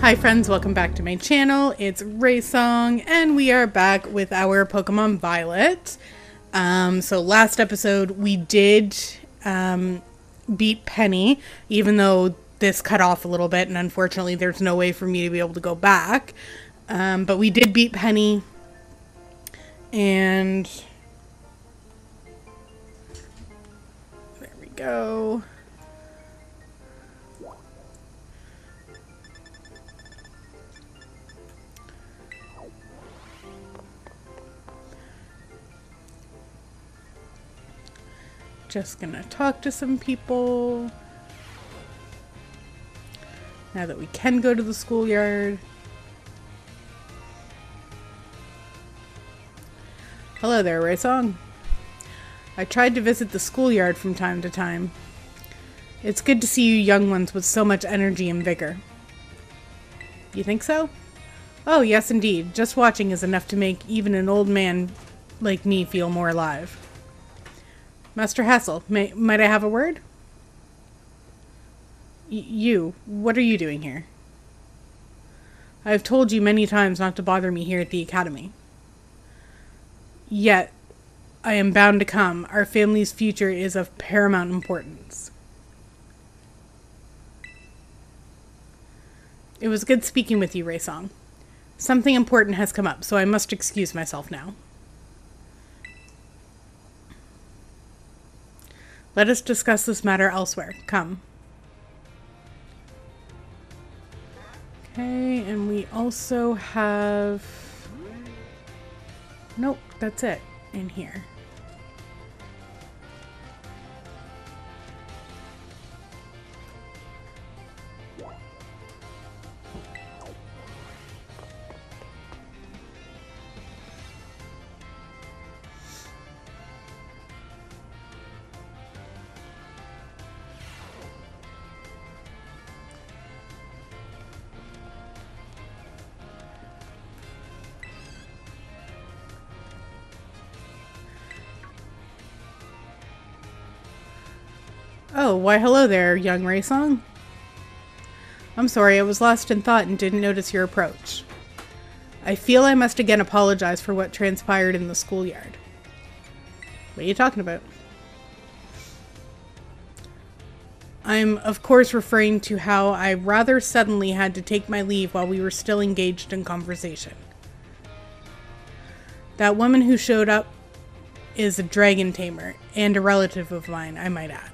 Hi friends, welcome back to my channel. It's Raysong, and we are back with our Pokemon Violet. So last episode we did beat Penny, even though this cut off a little bit, and unfortunately there's no way for me to be able to go back. But we did beat Penny, and there we go. Just gonna talk to some people now that we can go to the schoolyard. Hello there, Raysong. I tried to visit the schoolyard from time to time. It's good to see you young ones with so much energy and vigor. You think so? Oh, yes indeed. Just watching is enough to make even an old man like me feel more alive. Master Hassel, might I have a word? What are you doing here? I have told you many times not to bother me here at the academy. Yet, I am bound to come. Our family's future is of paramount importance. It was good speaking with you, Raysong. Something important has come up, so I must excuse myself now. Let us discuss this matter elsewhere. Come. Okay, and we also have... Nope, that's it in here. Oh, why hello there, young Raysong. I'm sorry, I was lost in thought and didn't notice your approach. I feel I must again apologize for what transpired in the schoolyard. What are you talking about? I'm, of course, referring to how I rather suddenly had to take my leave while we were still engaged in conversation. That woman who showed up is a dragon tamer, and a relative of mine, I might add.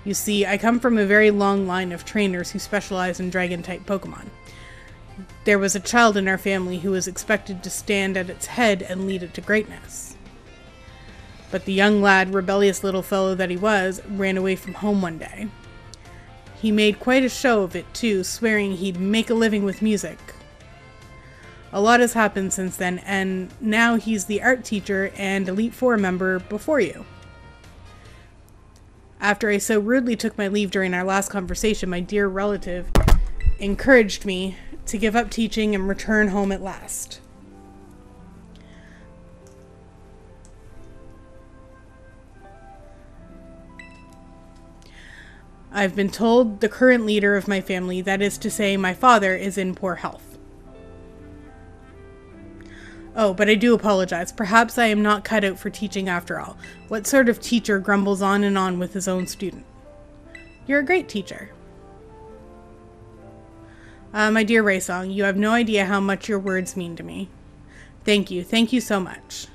You see, I come from a very long line of trainers who specialize in dragon-type Pokemon. There was a child in our family who was expected to stand at its head and lead it to greatness. But the young lad, rebellious little fellow that he was, ran away from home one day. He made quite a show of it too, swearing he'd make a living with music. A lot has happened since then, and now he's the art teacher and Elite Four member before you. After I so rudely took my leave during our last conversation, my dear relative encouraged me to give up teaching and return home at last. I've been told the current leader of my family, that is to say, my father, is in poor health. Oh, but I do apologize. Perhaps I am not cut out for teaching after all. What sort of teacher grumbles on and on with his own student? You're a great teacher. My dear Raysong, you have no idea how much your words mean to me. Thank you. Thank you so much.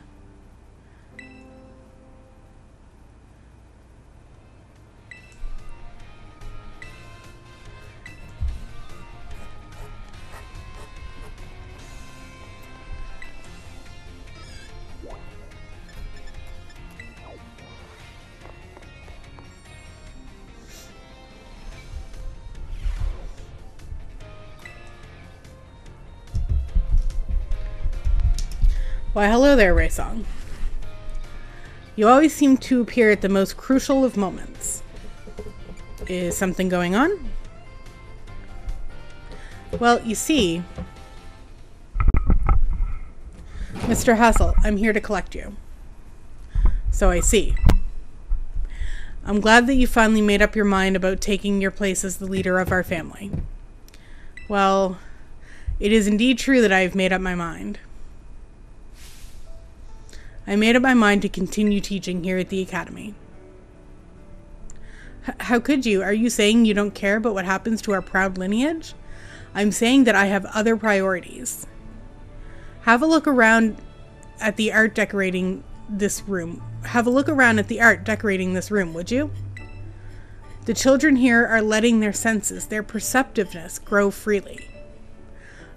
Why, hello there, Raysong. You always seem to appear at the most crucial of moments. Is something going on? Well, you see, Mr. Hassel, I'm here to collect you. So I see. I'm glad that you finally made up your mind about taking your place as the leader of our family. Well, it is indeed true that I have made up my mind. I made up my mind to continue teaching here at the Academy. How could you? Are you saying you don't care about what happens to our proud lineage? I'm saying that I have other priorities. Have a look around at the art decorating this room. Have a look around at the art decorating this room, would you? The children here are letting their senses, their perceptiveness, grow freely.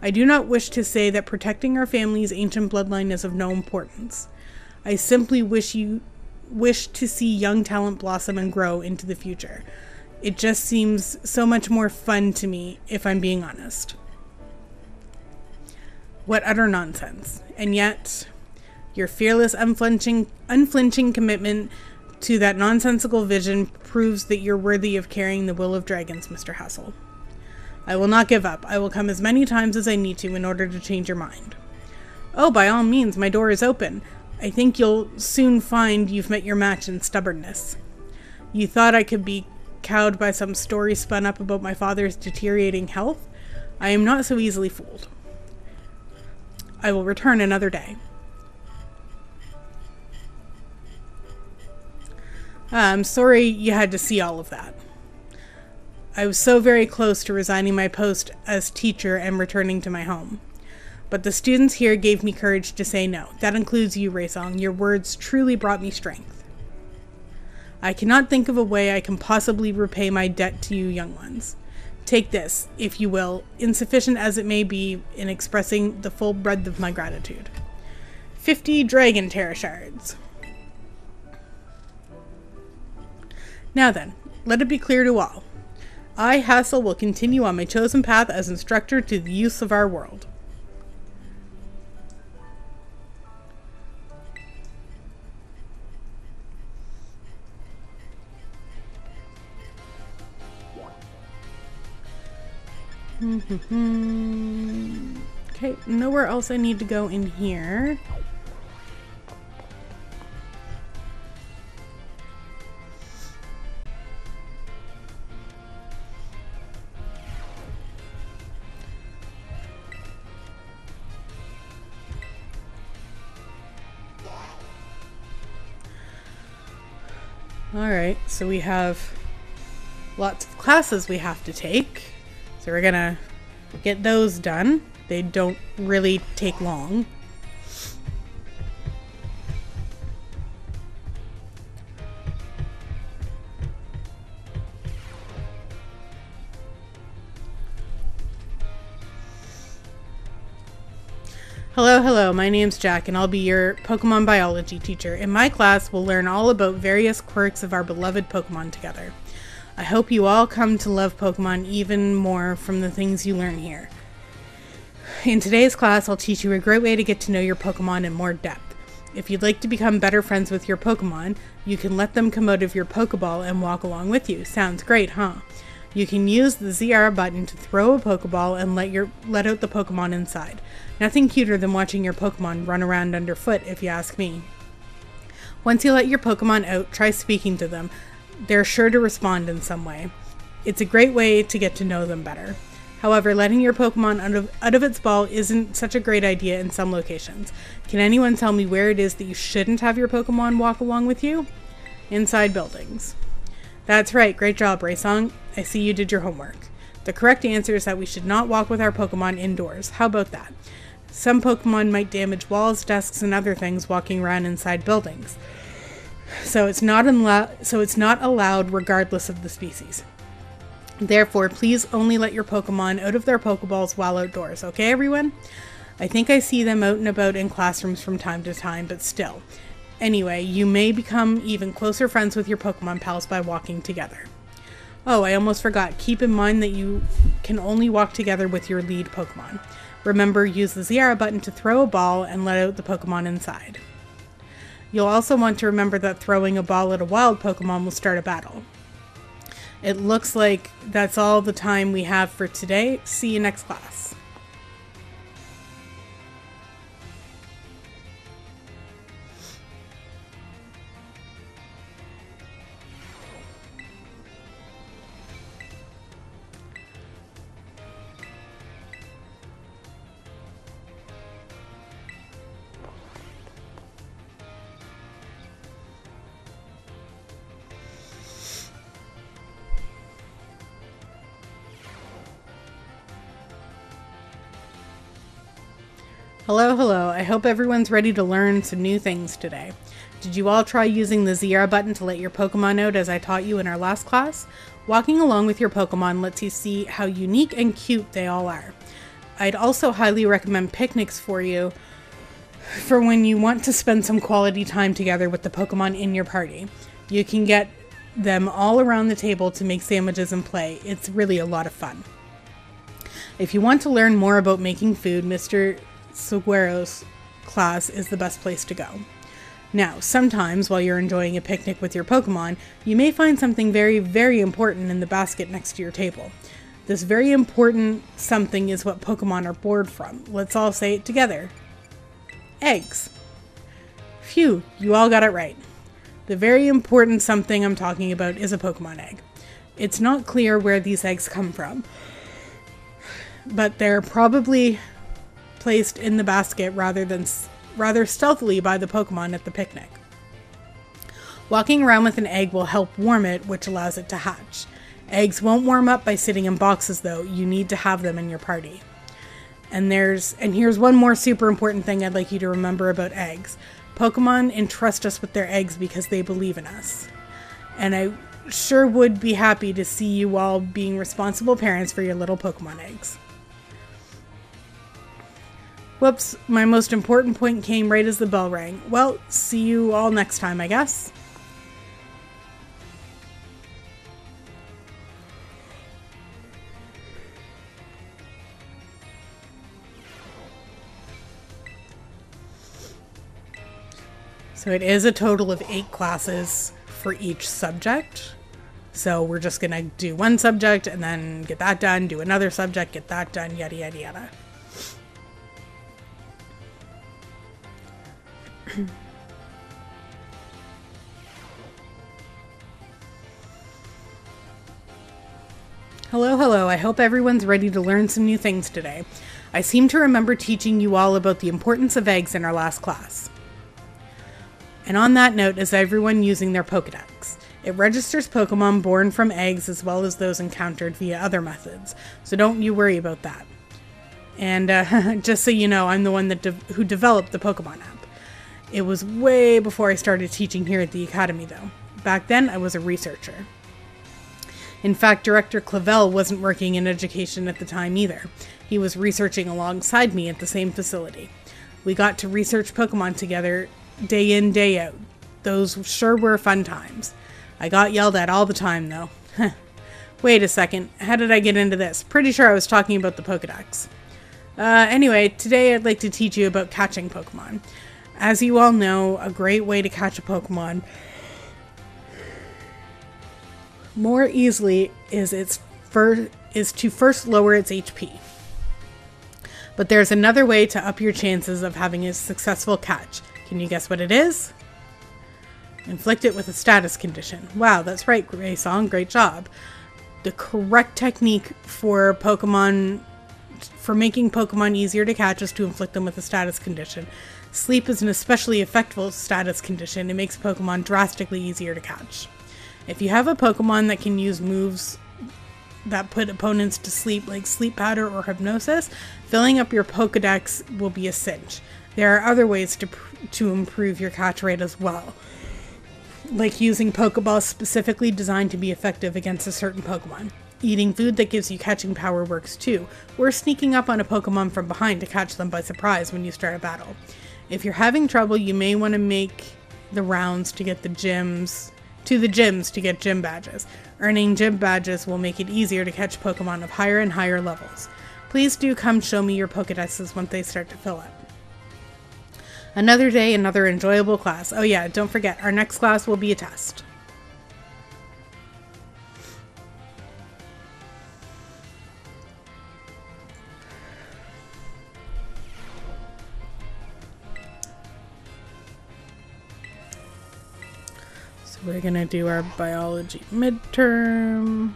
I do not wish to say that protecting our family's ancient bloodline is of no importance. I simply wish to see young talent blossom and grow into the future. It just seems so much more fun to me, if I'm being honest. What utter nonsense. And yet, your fearless, unflinching commitment to that nonsensical vision proves that you're worthy of carrying the will of dragons, Mr. Hassel. I will not give up. I will come as many times as I need to in order to change your mind. Oh, by all means, my door is open. I think you'll soon find you've met your match in stubbornness. You thought I could be cowed by some story spun up about my father's deteriorating health? I am not so easily fooled. I will return another day. I'm sorry you had to see all of that. I was so very close to resigning my post as teacher and returning to my home. But the students here gave me courage to say no. That includes you, Raysong. Your words truly brought me strength. I cannot think of a way I can possibly repay my debt to you young ones. Take this, if you will, insufficient as it may be in expressing the full breadth of my gratitude. 50 Dragon Terror Shards. Now then, let it be clear to all. I, Hassel, will continue on my chosen path as instructor to the youths of our world. Okay, nowhere else I need to go in here. Alright, so we have lots of classes we have to take. So we're gonna get those done. They don't really take long. Hello, my name's Jack and I'll be your Pokemon Biology teacher. In my class, we'll learn all about various quirks of our beloved Pokemon together. I hope you all come to love Pokemon even more from the things you learn here. In today's class, I'll teach you a great way to get to know your Pokemon in more depth. If you'd like to become better friends with your Pokemon, you can let them come out of your Pokeball and walk along with you. Sounds great, huh? You can use the ZR button to throw a Pokeball and let out the Pokemon inside. Nothing cuter than watching your Pokemon run around underfoot, if you ask me. Once you let your Pokemon out, try speaking to them. They're sure to respond in some way. It's a great way to get to know them better. However, letting your Pokemon out of its ball isn't such a great idea in some locations. Can anyone tell me where it is that you shouldn't have your Pokemon walk along with you? Inside buildings. That's right, great job, Raysong. I see you did your homework. The correct answer is that we should not walk with our Pokemon indoors. How about that? Some Pokemon might damage walls, desks, and other things walking around inside buildings. So it's not allowed regardless of the species. Therefore, please only let your Pokemon out of their Pokeballs while outdoors, okay everyone? I think I see them out and about in classrooms from time to time, but still. Anyway, you may become even closer friends with your Pokemon pals by walking together. Oh, I almost forgot. Keep in mind that you can only walk together with your lead Pokemon. Remember, use the ZR button to throw a ball and let out the Pokemon inside. You'll also want to remember that throwing a ball at a wild Pokemon will start a battle. It looks like that's all the time we have for today. See you next class. Hello, hello. I hope everyone's ready to learn some new things today. Did you all try using the ZR button to let your Pokemon out as I taught you in our last class? Walking along with your Pokemon lets you see how unique and cute they all are. I'd also highly recommend picnics for you for when you want to spend some quality time together with the Pokemon in your party. You can get them all around the table to make sandwiches and play. It's really a lot of fun. If you want to learn more about making food, Mr. Seguero's class is the best place to go. Now, sometimes while you're enjoying a picnic with your Pokemon, you may find something very, very important in the basket next to your table. This very important something is what Pokemon are born from. Let's all say it together. Eggs. Phew, you all got it right. The very important something I'm talking about is a Pokemon egg. It's not clear where these eggs come from, but they're probably placed in the basket rather stealthily by the Pokemon at the picnic. Walking around with an egg will help warm it, which allows it to hatch. Eggs won't warm up by sitting in boxes though. You need to have them in your party. And here's one more super important thing I'd like you to remember about eggs. Pokemon entrust us with their eggs because they believe in us. And I sure would be happy to see you all being responsible parents for your little Pokemon eggs. Whoops, my most important point came right as the bell rang. Well, see you all next time, I guess. So it is a total of 8 classes for each subject. So we're just gonna do one subject and then get that done, do another subject, get that done, yada yada yada. Hello, hello. I hope everyone's ready to learn some new things today. I seem to remember teaching you all about the importance of eggs in our last class. And on that note, is everyone using their Pokedex? It registers Pokemon born from eggs as well as those encountered via other methods, so don't you worry about that. And just so you know, I'm the one who developed the Pokemon app. It was way before I started teaching here at the Academy though. Back then, I was a researcher. In fact, Director Clavel wasn't working in education at the time either. He was researching alongside me at the same facility. We got to research Pokemon together day in, day out. Those sure were fun times. I got yelled at all the time though. Wait a second, how did I get into this? Pretty sure I was talking about the Pokedex. Anyway, today I'd like to teach you about catching Pokemon. As you all know, a great way to catch a Pokemon more easily is to first lower its HP. But there's another way to up your chances of having a successful catch. Can you guess what it is? Inflict it with a status condition. Wow, that's right, Raysong, great job. The correct technique for making Pokemon easier to catch is to inflict them with a status condition. Sleep is an especially effective status condition. It makes Pokemon drastically easier to catch. If you have a Pokemon that can use moves that put opponents to sleep, like Sleep Powder or Hypnosis, filling up your Pokedex will be a cinch. There are other ways to improve your catch rate as well, like using Pokeballs specifically designed to be effective against a certain Pokemon. Eating food that gives you catching power works too, or sneaking up on a Pokemon from behind to catch them by surprise when you start a battle. If you're having trouble, you may want to make the rounds to get the gyms to get gym badges. Earning gym badges will make it easier to catch Pokemon of higher and higher levels. Please do come show me your Pokedexes once they start to fill up. Another day, another enjoyable class. Oh yeah, don't forget, our next class will be a test. So we're gonna do our biology midterm.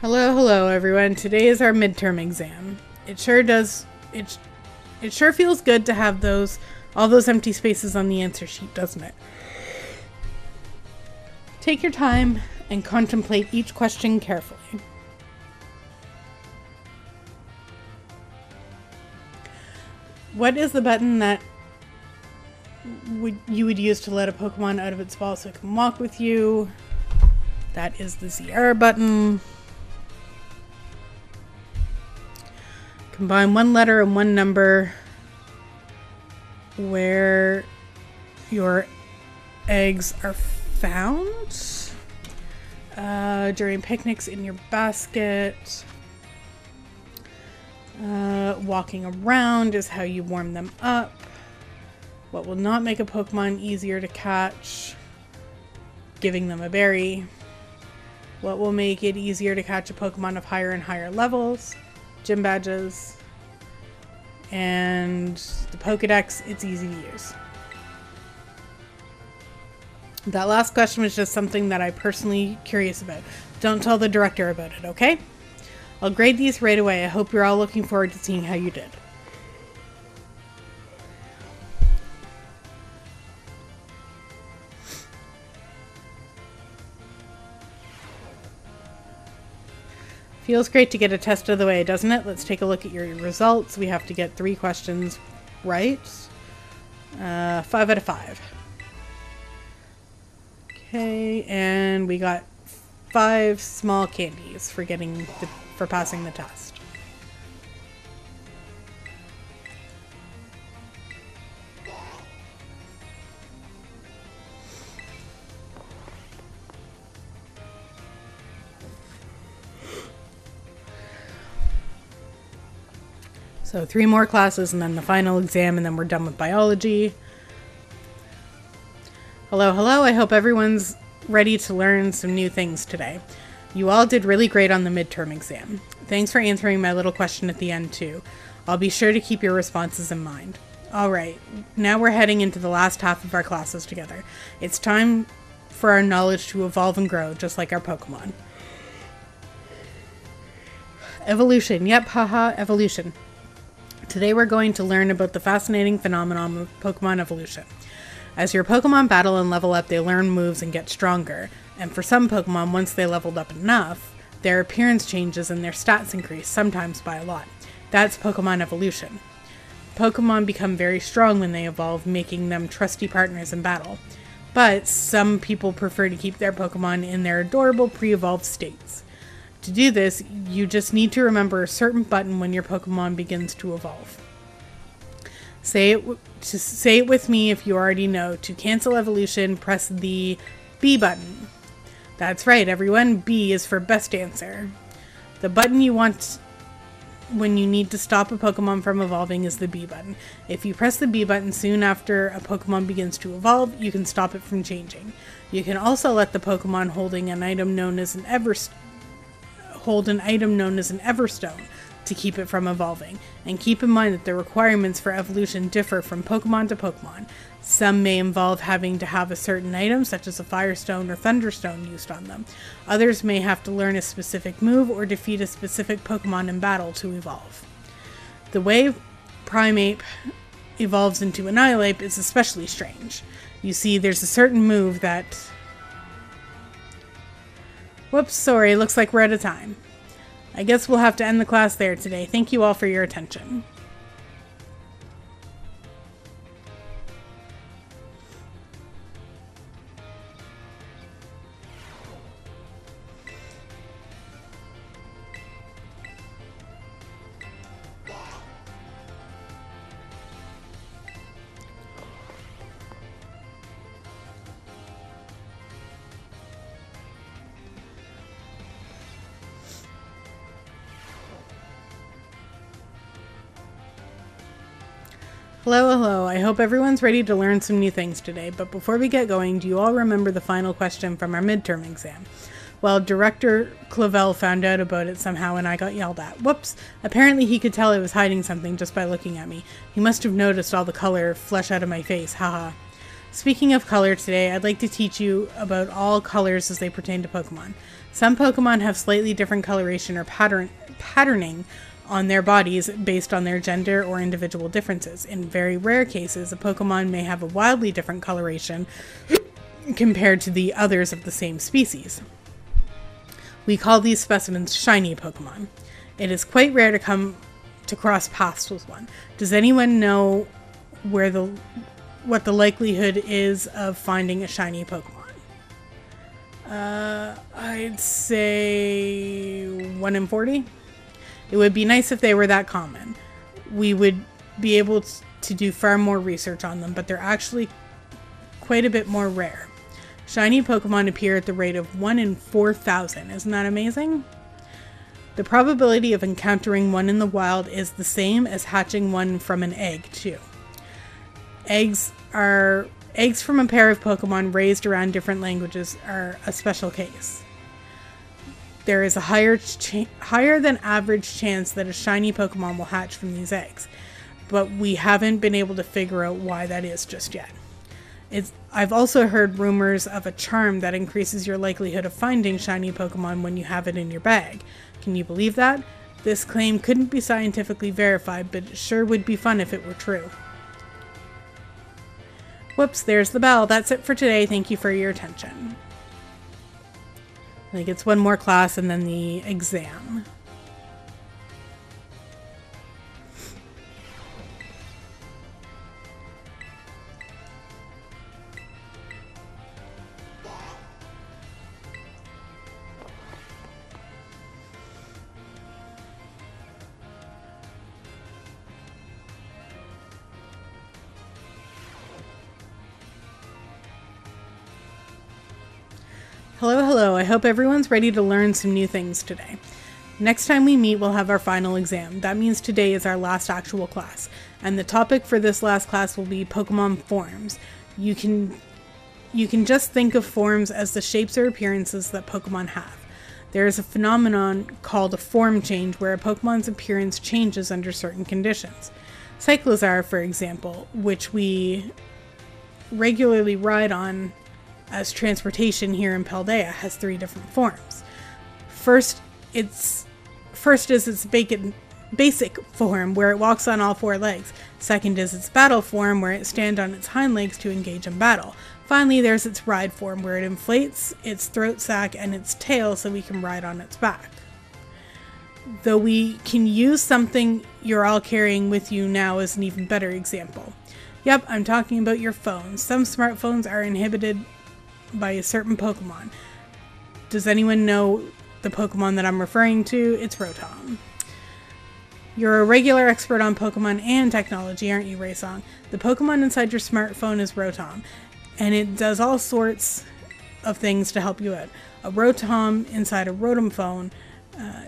Hello everyone. Today is our midterm exam. It sure feels good to have all those empty spaces on the answer sheet, doesn't it? Take your time and contemplate each question carefully. What is the button that you would use to let a Pokemon out of its ball so it can walk with you? That is the ZR button. Combine one letter and one number where your eggs are found. During picnics in your basket. Walking around is how you warm them up. What will not make a Pokemon easier to catch? Giving them a berry. What will make it easier to catch a Pokemon of higher and higher levels? Gym badges. And the Pokedex, it's easy to use. That last question was just something that I'm personally curious about. Don't tell the director about it, okay? I'll grade these right away. I hope you're all looking forward to seeing how you did. Feels great to get a test out of the way, doesn't it? Let's take a look at your results. We have to get 3 questions right. 5 out of 5. Okay, and we got 5 small candies for passing the test. So 3 more classes and then the final exam, and then we're done with biology. Hello, I hope everyone's ready to learn some new things today. You all did really great on the midterm exam. Thanks for answering my little question at the end too. I'll be sure to keep your responses in mind. Alright, now we're heading into the last half of our classes together. It's time for our knowledge to evolve and grow, just like our Pokemon. Evolution, yep, haha, evolution. Today we're going to learn about the fascinating phenomenon of Pokemon evolution. As your Pokemon battle and level up, they learn moves and get stronger. And for some Pokemon, once they leveled up enough, their appearance changes and their stats increase, sometimes by a lot. That's Pokemon evolution. Pokemon become very strong when they evolve, making them trusty partners in battle. But some people prefer to keep their Pokemon in their adorable pre-evolved states. To do this, you just need to remember a certain button when your Pokemon begins to evolve. Say it with me if you already know. To cancel evolution, press the B button. That's right, everyone. B is for best answer. The button you want when you need to stop a Pokemon from evolving is the B button. If you press the B button soon after a Pokemon begins to evolve, you can stop it from changing. You can also let the Pokemon holding an item known as an Everstone to keep it from evolving. And keep in mind that the requirements for evolution differ from Pokemon to Pokemon. Some may involve having to have a certain item, such as a Firestone or Thunderstone, used on them. Others may have to learn a specific move or defeat a specific Pokemon in battle to evolve. The way Primeape evolves into Annihilape is especially strange. You see, there's a certain move that... Whoops, sorry, looks like we're out of time. I guess we'll have to end the class there today. Thank you all for your attention. Hello, I hope everyone's ready to learn some new things today, but before we get going, do you all remember the final question from our midterm exam? Well, Director Clavel found out about it somehow and I got yelled at. Whoops! Apparently he could tell I was hiding something just by looking at me. He must have noticed all the color flush out of my face, haha. Speaking of color today, I'd like to teach you about all colors as they pertain to Pokemon. Some Pokemon have slightly different coloration or patterning on their bodies based on their gender or individual differences. In very rare cases, a Pokemon may have a wildly different coloration compared to the others of the same species. We call these specimens shiny Pokemon. It is quite rare to come to cross paths with one. Does anyone know what the likelihood is of finding a shiny Pokemon? I'd say 1 in 40. It would be nice if they were that common. We would be able to do far more research on them, but they're actually quite a bit more rare. Shiny Pokemon appear at the rate of 1 in 4,000. Isn't that amazing? The probability of encountering one in the wild is the same as hatching one from an egg, too. Eggs from a pair of Pokemon raised around different languages are a special case. There is a higher than average chance that a shiny Pokemon will hatch from these eggs, but we haven't been able to figure out why that is just yet. I've also heard rumors of a charm that increases your likelihood of finding shiny Pokemon when you have it in your bag. Can you believe that? This claim couldn't be scientifically verified, but it sure would be fun if it were true. Whoops, there's the bell. That's it for today. Thank you for your attention. I think it's one more class and then the exam. Hello, I hope everyone's ready to learn some new things today. Next time we meet, we'll have our final exam. That means today is our last actual class, and the topic for this last class will be Pokemon forms. You can just think of forms as the shapes or appearances that Pokemon have. There is a phenomenon called a form change where a Pokemon's appearance changes under certain conditions. Cyclizar, for example, which we regularly ride on as transportation here in Paldea, has 3 different forms. First is its basic form, where it walks on all 4 legs. Second is its battle form, where it stands on its hind legs to engage in battle. Finally, there's its ride form, where it inflates its throat sac and its tail so we can ride on its back. Though we can use something you're all carrying with you now as an even better example. Yep, I'm talking about your phones. Some smartphones are inhibited by a certain Pokemon. Does anyone know the Pokemon that I'm referring to? It's Rotom. You're a regular expert on Pokemon and technology, aren't you, Raysong? The Pokemon inside your smartphone is Rotom, and it does all sorts of things to help you out. A Rotom inside a Rotom phone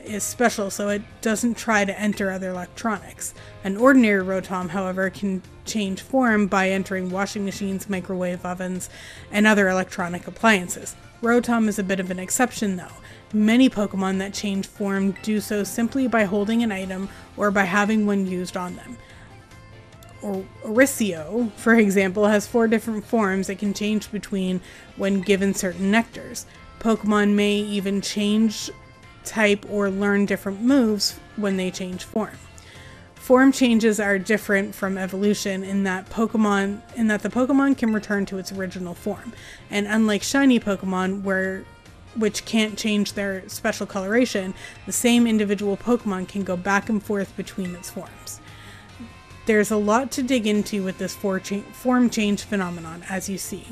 is special, so it doesn't try to enter other electronics. An ordinary Rotom, however, can change form by entering washing machines, microwave ovens, and other electronic appliances. Rotom is a bit of an exception, though. Many Pokemon that change form do so simply by holding an item or by having one used on them. Oricio, for example, has 4 different forms it can change between when given certain nectars. Pokemon may even change type or learn different moves when they change form. Form changes are different from evolution in that the Pokemon can return to its original form, and unlike shiny Pokemon which can't change their special coloration, the same individual Pokemon can go back and forth between its forms. There's a lot to dig into with this form change phenomenon, as you see.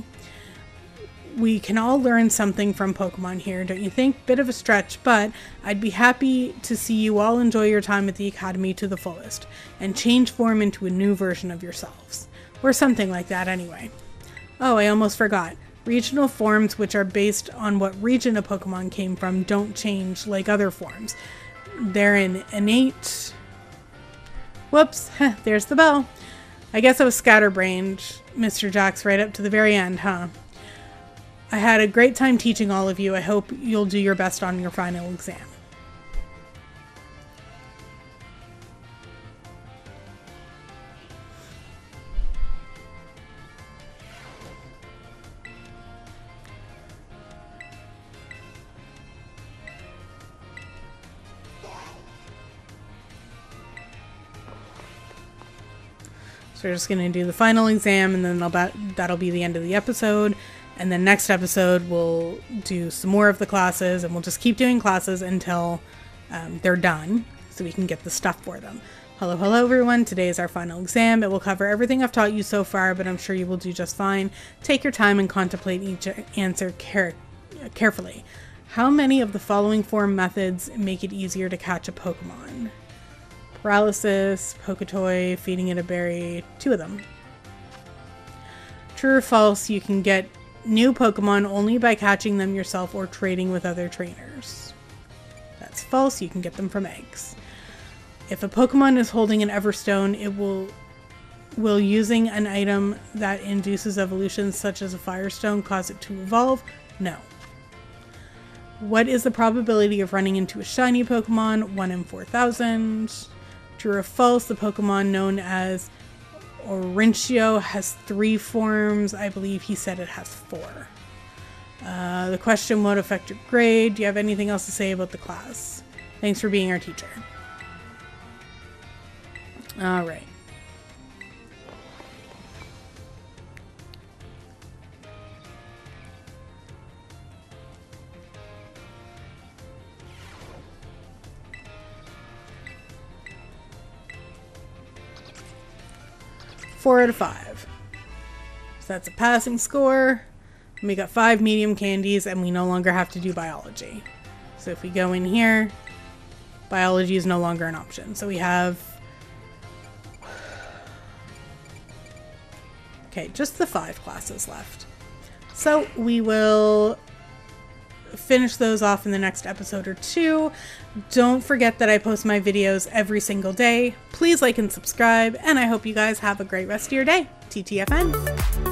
We can all learn something from Pokemon here, don't you think? Bit of a stretch, but I'd be happy to see you all enjoy your time at the Academy to the fullest, and change form into a new version of yourselves. Or something like that, anyway. Oh, I almost forgot. Regional forms, which are based on what region a Pokemon came from, don't change like other forms. They're an innate... Whoops, there's the bell. I guess I was scatterbrained, Mr. Jax, right up to the very end, huh? I had a great time teaching all of you. I hope you'll do your best on your final exam. So we're just going to do the final exam, and then that'll be the end of the episode. And then next episode, we'll do some more of the classes, and we'll just keep doing classes until they're done, so we can get the stuff for them. Hello everyone. Today is our final exam. It will cover everything I've taught you so far, but I'm sure you will do just fine. Take your time and contemplate each answer carefully. How many of the following 4 methods make it easier to catch a Pokemon? Paralysis, Poketoy, feeding it a berry, 2 of them. True or false, you can get new Pokemon only by catching them yourself or trading with other trainers. That's false, you can get them from eggs. If a Pokemon is holding an Everstone, it will using an item that induces evolutions such as a Firestone cause it to evolve? No. What is the probability of running into a shiny Pokemon? 1 in 4,000. True or false, the Pokemon known as Orinchio has 3 forms. I believe he said it has 4. The question won't affect your grade. Do you have anything else to say about the class? Thanks for being our teacher. All right. Four out of 5. So that's a passing score. And we got 5 medium candies, and we no longer have to do biology. So if we go in here, biology is no longer an option. So we have, okay, just the 5 classes left. So we will finish those off in the next episode or 2. Don't forget that I post my videos every single day. Please like and subscribe, and I hope you guys have a great rest of your day. TTFN.